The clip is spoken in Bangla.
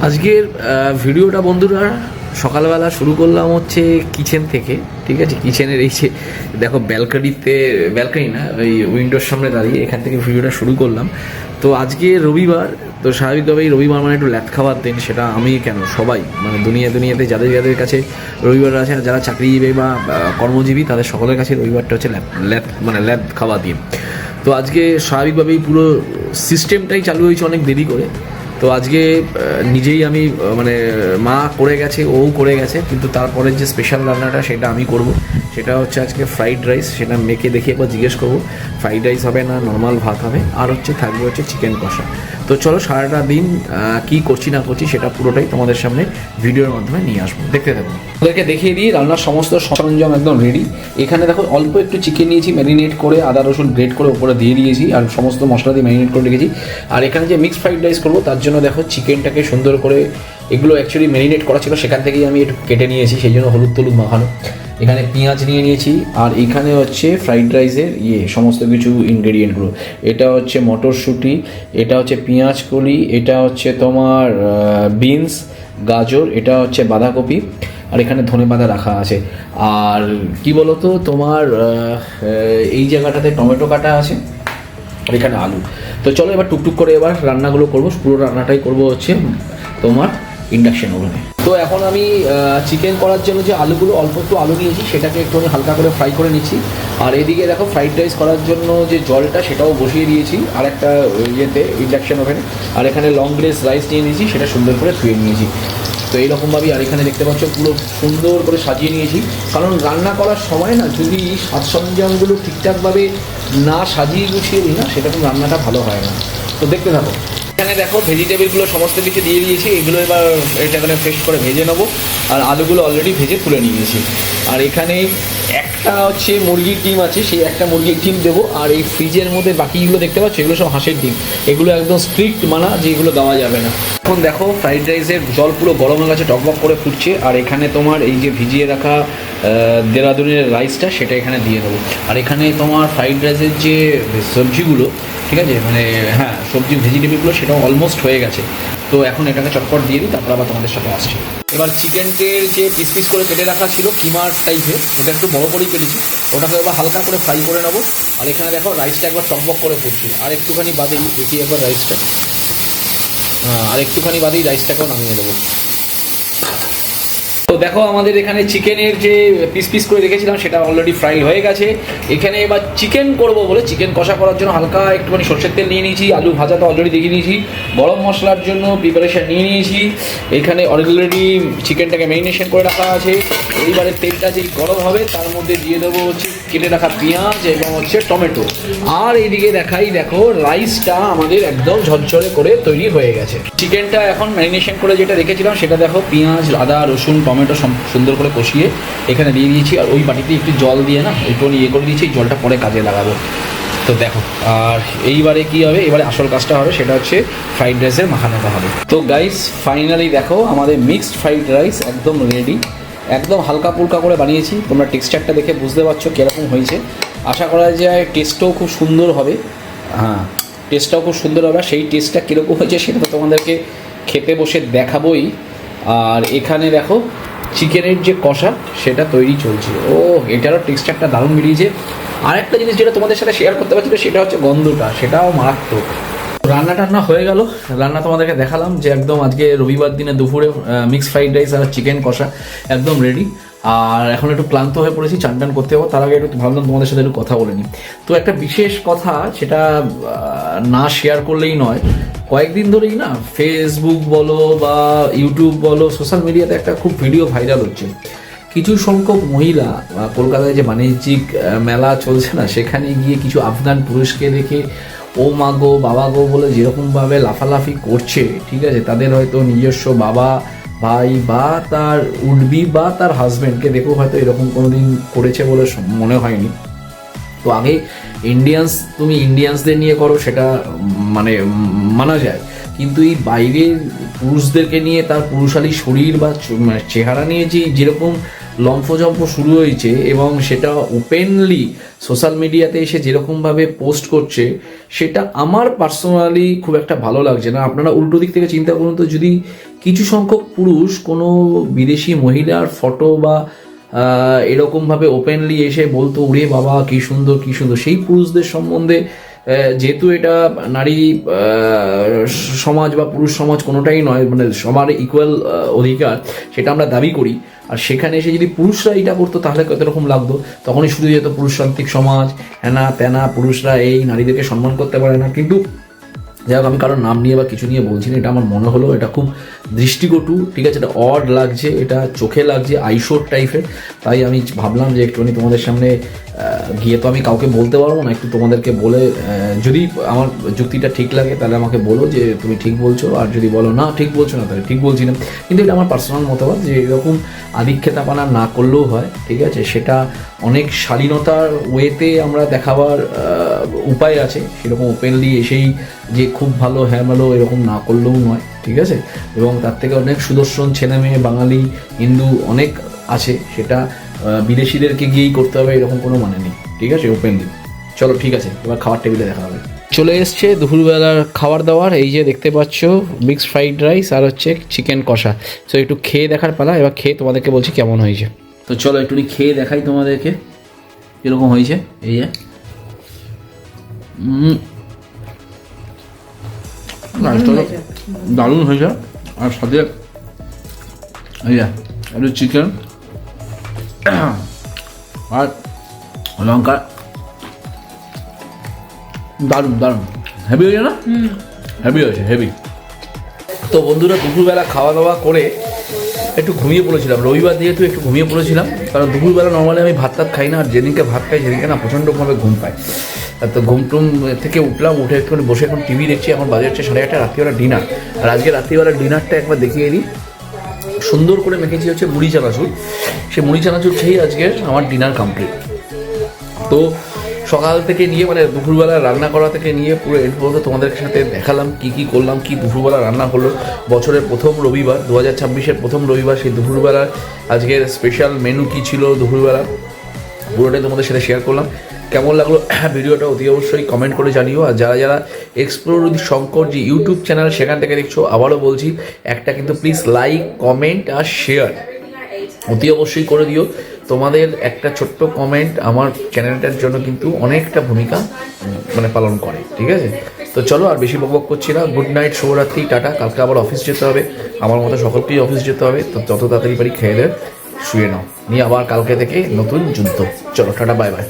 আজকের ভিডিওটা বন্ধুরা সকালবেলা শুরু করলাম হচ্ছে কিচেন থেকে। ঠিক আছে, কিচেনের এই যে দেখো ব্যালকনি না, ওই উইন্ডোর সামনে দাঁড়িয়ে এখান থেকে ভিডিওটা শুরু করলাম। তো আজকে রবিবার, তো স্বাভাবিকভাবেই রবিবার মানে একটু ল্যাদ খাবার দিন। সেটা আমি কেন, সবাই মানে দুনিয়াতে যাদের কাছে রবিবার আছে, যারা চাকরিজীবী বা কর্মজীবী তাদের সকলের কাছে রবিবারটা হচ্ছে ল্যাদ খাবার দিন। তো আজকে স্বাভাবিকভাবেই পুরো সিস্টেমটাই চালু হয়েছে অনেক দেরি করে। তো আজকে নিজেই আমি মানে মা করে গেছে, ও করে গেছে, কিন্তু তারপরে যে স্পেশাল রান্নাটা সেটা আমি করব। সেটা হচ্ছে আজকে ফ্রাইড রাইস। সেটা মেখে দেখে একবার জিজ্ঞেস করবো ফ্রাইড রাইস হবে না নর্মাল ভাত হবে, আর থাকবে হচ্ছে চিকেন কষা। তো চলো সারাটা দিন কী করছি না করছি সেটা পুরোটাই তোমাদের সামনে ভিডিওর মাধ্যমে নিয়ে আসবো, দেখতে থাকবো। ওদেরকে দেখিয়ে দিই রান্নার সমস্ত সরঞ্জাম একদম রেডি। এখানে দেখো অল্প একটু চিকেন নিয়েছি, ম্যারিনেট করে আদা রসুন গ্রেট করে উপরে দিয়ে দিয়েছি, আর সমস্ত মশলা দিয়ে ম্যারিনেট করে রেখেছি। আর এখানে যে মিক্সড ফ্রাইড রাইস করবো তার জন্য দেখো চিকেনটাকে সুন্দর করে, এগুলো অ্যাকচুয়ালি ম্যারিনেট করা ছিল, সেখান থেকেই আমি একটু কেটে নিয়েছি, সেই জন্য হলুদ মাখানো। এখানে পেঁয়াজ নিয়েছি, আর এখানে হচ্ছে ফ্রাইড রাইসের সমস্ত কিছু ইনগ্রেডিয়েন্টগুলো। এটা হচ্ছে মটরশুঁটি, এটা হচ্ছে পেঁয়াজ কলি, এটা হচ্ছে তোমার বিনস, গাজর, এটা হচ্ছে বাঁধাকপি, আর এখানে ধনেপাতা রাখা আছে। আর কি বলতো তোমার এই জায়গাটাতে টমেটো কাটা আছে, আর এখানে আলু। তো চলো এবার টুকটুক করে এবার রান্নাগুলো করবো। পুরো রান্নাটাই করবো হচ্ছে তোমার ইন্ডাকশন ওভেনে। তো এখন আমি চিকেন করার জন্য যে আলুগুলো, অল্প একটু আলু নিয়েছি, সেটাকে একটু হালকা করে ফ্রাই করে নিচ্ছি। আর এদিকে দেখো ফ্রাইড রাইস করার জন্য যে জলটা সেটাও বসিয়ে দিয়েছি আর একটা ইন্ডাকশন ওভেনে। আর এখানে লং গ্রেস রাইস নিয়ে নিয়েছি, সেটা সুন্দর করে ধুয়ে নিয়েছি। তো এইরকমভাবেই আর এখানে দেখতে পাচ্ছ পুরো সুন্দর করে সাজিয়ে নিয়েছি। কারণ রান্না করার সময় না যদি সাজ সরঞ্জামগুলো ঠিকঠাকভাবে না সাজিয়ে গুছিয়ে দিই না, সেরকম রান্নাটা ভালো হয় না। তো দেখতে থাকো। এখানে দেখো ভেজিটেবলগুলো সমস্ত কিছু দিয়ে দিয়েছি, এগুলো এবার এটাকে ফ্রেশ করে ভেজে নেবো। আর আলুগুলো অলরেডি ভেজে তুলে নিয়েছি। আর এখানে একটা হচ্ছে মুরগির ডিম আছে, সেই একটা মুরগির ডিম দেবো। আর এই ফ্রিজের মধ্যে বাকিগুলো দেখতে পাচ্ছ, এগুলো সব হাঁসের ডিম। এগুলো একদম স্ট্রিক্ট মানা যে এগুলো দেওয়া যাবে না। এখন দেখো ফ্রাইড রাইসের জল পুরো গরম হয়ে গেছে, টকবক করে ফুটছে। আর এখানে তোমার এই যে ভিজিয়ে রাখা দেরাদুনের রাইসটা, সেটা এখানে দিয়ে দেবো। আর এখানে তোমার ফ্রাইড রাইসের যে সবজিগুলো, ঠিক আছে, মানে হ্যাঁ সবজি ভেজিটেবলগুলো সেটাও অলমোস্ট হয়ে গেছে। তো এখন এটাকে চটপট দিয়ে দিই, তারপর আবার তোমাদের সাথে আসছি। এবার চিকেনটের যে পিস করে কেটে রাখা ছিল কিমার টাইপের, এটা একটু বড় করেই কেটেছি, ওটাকে এবার হালকা করে ফ্রাই করে নেবো। আর এখানে দেখো রাইসটা একবার টকবক করে ফুটছে। আর একটুখানি বাদেই দেখি একবার রাইসটা, আর একটুখানি বাদেই রাইসটাকেও নামিয়ে দেবো। তো দেখো আমাদের এখানে চিকেনের যে পিস করে রেখেছিলাম সেটা অলরেডি ফ্রাই হয়ে গেছে। এখানে এবার চিকেন করব বলে চিকেন কষা করার জন্য হালকা একটুখানি সরষের তেল নিয়ে নিয়েছি, আলু ভাজাটা অলরেডি দেখিয়ে নিয়েছি, গরম মশলার জন্য প্রিপারেশান নিয়ে নিয়েছি। এখানে অলরেডি চিকেনটাকে ম্যারিনেশন করে রাখা আছে। এইবারে তেলটা যেই গরম হবে তার মধ্যে দিয়ে দেবো হচ্ছে কেটে রাখা পেঁয়াজ এবং হচ্ছে টমেটো। আর এইদিকে দেখাই, দেখো রাইসটা আমাদের একদম ঝরঝরে করে তৈরি হয়ে গেছে। চিকেনটা এখন ম্যারিনেশন করে যেটা রেখেছিলাম সেটা দেখো পেঁয়াজ, আদা, রসুন, টমেটো সুন্দর করে কষিয়ে এখানে দিয়ে দিয়েছি। আর ওই বাটিতে একটু জল দিয়ে না একটু করে দিয়েছি, জলটা পরে কাজে লাগাবো। তো দেখো, আর এইবারে কি হবে, এবারে আসল কাজটা হবে, সেটা হচ্ছে ফ্রাইড রাইসের মাখানোটা হবে। তো গাইস ফাইনালি দেখো আমাদের মিক্সড ফ্রাইড রাইস একদম রেডি। একদম হালকা পুলকা করে বানিয়েছি, তোমরা টেক্সচারটা দেখে বুঝতে পারছো কীরকম হয়েছে। আশা করা যায় টেস্টটাও খুব সুন্দর হবে। হ্যাঁ, টেস্টটাও খুব সুন্দর হবে। সেই টেস্টটা কীরকম হয়েছে সেটা তো তোমাদেরকে খেতে বসে দেখাবোই। আর এখানে দেখো চিকেনের যে কষা সেটা তৈরি চলছে। ও এটারও টেক্সচারটা দারুণ বেরিয়েছে। আরেকটা জিনিস যেটা তোমাদের সাথে শেয়ার করতে পারছি সেটা হচ্ছে গন্ধটা, সেটাও মারাত্মক। রান্না হয়ে গেল, রান্না তোমাদেরকে দেখালাম যে একদম আজকে রবিবার দিনে দুপুরে মিক্সড ফ্রাইড রাইস আর চিকেন কষা একদম রেডি। আর এখন একটু ক্লান্ত হয়ে পড়েছি, চান করতে হবে। তার আগে একটু ভাবলাম তোমাদের সাথে একটু কথা বলে নিই। তো একটা বিশেষ কথা, সেটা না শেয়ার করলেই নয়। কয়েকদিন ধরেই না ফেসবুক বলো বা ইউটিউব বলো, সোশ্যাল মিডিয়াতে একটা খুব ভিডিও ভাইরাল হচ্ছে। কিছু সংখ্যক মহিলা কলকাতায় যে বাণিজ্যিক মেলা চলছে না, সেখানে গিয়ে কিছু আফগান পুরুষকে দেখে ও মা গো বাবা গো বলে যেরকমভাবে লাফালাফি করছে, ঠিক আছে, তাদের হয়তো নিজস্ব বাবা, ভাই বা তার উডবি বা তার হাজব্যান্ডকে দেখেও হয়তো এরকম কোনোদিন করেছে বলে মনে হয়নি। তো আগে তুমি ইন্ডিয়ানসদের নিয়ে করো, সেটা মানে মানা যায়, কিন্তু এই বাইরের পুরুষদেরকে নিয়ে তার পুরুষালী শরীর বা চেহারা নিয়ে যেরকম লম্ফজম্প শুরু হয়েছে এবং সেটা ওপেনলি সোশ্যাল মিডিয়াতে এসে যেরকমভাবে পোস্ট করছে, সেটা আমার পার্সোনালি খুব একটা ভালো লাগছে না। আপনারা উল্টো দিক থেকে চিন্তা করুন তো, যদি কিছু সংখ্যক পুরুষ কোনো বিদেশি মহিলার ফটো বা এরকমভাবে ওপেনলি এসে বলতো ওরে বাবা কী সুন্দর কী সুন্দর, সেই পুরুষদের সম্বন্ধে, যেহেতু এটা নারী সমাজ বা পুরুষ সমাজ কোনোটাই নয়, মানে সবার ইকুয়াল অধিকার সেটা আমরা দাবি করি, আর সেখানে এসে যদি পুরুষরা এটা করতো তাহলে কত রকম লাগতো। তখনই শুধু যেত পুরুষতান্ত্রিক সমাজ, হ্যানা ত্যানা, পুরুষরা এই নারীদেরকে সম্মান করতে পারে না। কিন্তু যাই হোক, আমি কারোর নাম নিয়ে বা কিছু নিয়ে বলছি না, এটা আমার মনে হলো এটা খুব দৃষ্টিকটু, ঠিক আছে, এটা অড লাগছে, এটা চোখে লাগছে, আইশোর টাইপের। তাই আমি ভাবলাম যে একটুখানি তোমাদের সামনে গিয়ে তো আমি কাউকে বলতে পারবো না, একটু তোমাদেরকে বলে, যদি আমার যুক্তিটা ঠিক লাগে তাহলে আমাকে বলো যে তুমি ঠিক বলছো, আর যদি বলো না ঠিক বলছো না তাহলে ঠিক বলছি না। কিন্তু এটা আমার পার্সোনাল মতামত যে এরকম আধিক্ষেতাপানা না করলেও হয়, ঠিক আছে, সেটা অনেক শালীনতার ওয়েতে আমরা দেখাবার উপায় আছে, সেরকম ওপেনলি এসেই যে খুব ভালো হ্যাঁ ভালো এরকম না করলেও নয়, ঠিক আছে। এবং তার থেকে অনেক সুদর্শন ছেলে মেয়ে বাঙালি হিন্দু অনেক আছে, সেটা বিদেশিদেরকে গিয়েই করতে হবে এরকম কোনো মানে নেই, ঠিক আছে, ওপেনলি। চলো ঠিক আছে, এবার খাবার টেবিলে দেখা হবে। চলে এসছে দুপুরবেলার খাবার দাবার, এই যে দেখতে পাচ্ছ মিক্সড ফ্রাইড রাইস আর হচ্ছে চিকেন কষা। সো একটু খেয়ে দেখার পালা, এবার খেয়ে তোমাদেরকে বলছি কেমন হয়েছে। তো চলো একটুখানি খেয়ে দেখাই তোমাদেরকে কীরকম হয়েছে। এই যে দারুণ হয়েছে, আর সাথে এই যে একটু চিকেন আর লঙ্কা, দারুণ দারুণ, হেভি হয়েছে না? হেভি হয়েছে, হেভি। তো বন্ধুরা দুপুরবেলা খাওয়া দাওয়া করে একটু ঘুমিয়ে পড়েছিলাম, রবিবার যেহেতু একটু ঘুমিয়ে পড়েছিলাম, কারণ দুপুরবেলা নর্মালি আমি ভাত টাত খাই না, আর যেদিনকে ভাত খাই সেদিনকে না প্রচণ্ডভাবে ঘুম পায়। তো ঘুমটুম থেকে উঠলাম, উঠে একটুখানি বসে এখন টিভি দেখছি, এখন বাজে হচ্ছে 8:30, রাত্রিবেলা ডিনার। আর আজকে রাত্রিবেলা ডিনারটা একবার দেখিয়ে দিই। সুন্দর করে মেখেছি হচ্ছে মুড়ি চানাচুর, সে মুড়ি চানাচুর খেয়েই আজকে আমার ডিনার কমপ্লিট। তো সকাল থেকে নিয়ে মানে দুপুরবেলা রান্না করা থেকে নিয়ে পুরো এন্ড পর্যন্ত তোমাদের সাথে দেখালাম কী কী করলাম, কী দুপুরবেলা রান্না হলো। বছরের প্রথম রবিবার, 2026-এর প্রথম রবিবার, সেই দুপুরবেলার আজকের স্পেশাল মেনু কী ছিল দুপুরবেলা পুরোটাই তোমাদের সাথে শেয়ার করলাম। কেমন লাগলো ভিডিওটা অতি অবশ্যই কমেন্ট করে জানিও। আর যারা যারা এক্সপ্লোর উইথ শঙ্কর যে ইউটিউব চ্যানেল সেখান থেকে দেখছো, আবারও বলছি একটা কিন্তু প্লিজ লাইক কমেন্ট আর শেয়ার অতি অবশ্যই করে দিও। তোমাদের একটা ছোট্ট কমেন্ট আমার চ্যানেলটার জন্য কিন্তু অনেকটা ভূমিকা মানে পালন করে, ঠিক আছে। তো চলো আর বেশি বকবক করছি না, গুড নাইট, শুভরাত্রি, টাটা। কালকে আবার অফিস যেতে হবে, আমার মতো সকলকেই অফিস যেতে হবে, তো যত তাড়াতাড়ি পারি খেয়ে দিয়ে শুয়ে নাও, নিয়ে আবার কালকে থেকে নতুন যুদ্ধ। চলো টাটা, বাই বাই।